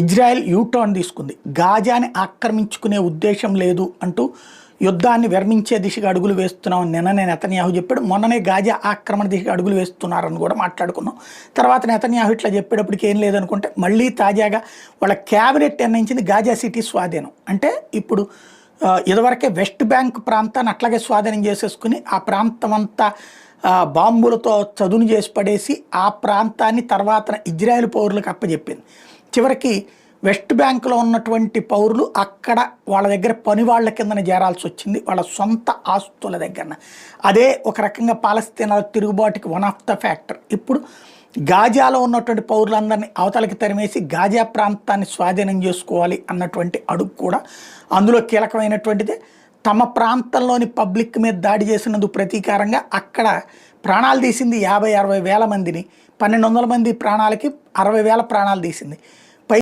Israel U turn తీసుకుంది. గాజాని ఆక్రమించుకునే ఉద్దేశం లేదు అంటూ యుద్ధాన్ని విరమించే దిశగా అడుగులు వేస్తున్నామని నిన్ననే నెతన్యాహు చెప్పాడు. మొన్ననే గాజా ఆక్రమణ దిశగా అడుగులు వేస్తున్నారని కూడా మాట్లాడుకున్నాం. తర్వాత నెతన్యాహు ఇట్లా చెప్పేటప్పటికి ఏం లేదనుకుంటే మళ్ళీ తాజాగా వాళ్ళ క్యాబినెట్ నిర్ణయించింది గాజా సిటీ స్వాధీనం. అంటే ఇప్పుడు ఇదివరకే వెస్ట్ బ్యాంక్ ప్రాంతాన్ని అట్లాగే స్వాధీనం చేసేసుకుని ఆ ప్రాంతం అంతా బాంబులతో చదును చేసి పడేసి ఆ ప్రాంతాన్ని తర్వాత ఇజ్రాయెల్ పౌరులకు అప్పచెప్పింది. చివరికి వెస్ట్ బ్యాంకులో ఉన్నటువంటి పౌరులు అక్కడ వాళ్ళ దగ్గర పని వాళ్ళ కిందన చేరాల్సి వచ్చింది, వాళ్ళ సొంత ఆస్తుల దగ్గర. అదే ఒక రకంగా పాలస్తీనా తిరుగుబాటుకి వన్ ఆఫ్ ద ఫ్యాక్టర్. ఇప్పుడు గాజాలో ఉన్నటువంటి పౌరులందరినీ అవతలకి తరిమేసి గాజా ప్రాంతాన్ని స్వాధీనం చేసుకోవాలి అన్నటువంటి అడుగు కూడా అందులో కీలకమైనటువంటిదే. తమ ప్రాంతంలోని పబ్లిక్ మీద దాడి చేసినందుకు ప్రతీకారంగా అక్కడ ప్రాణాలు తీసింది 50-60 వేల మందిని, 1200 మంది ప్రాణాలకి 60,000 ప్రాణాలు తీసింది.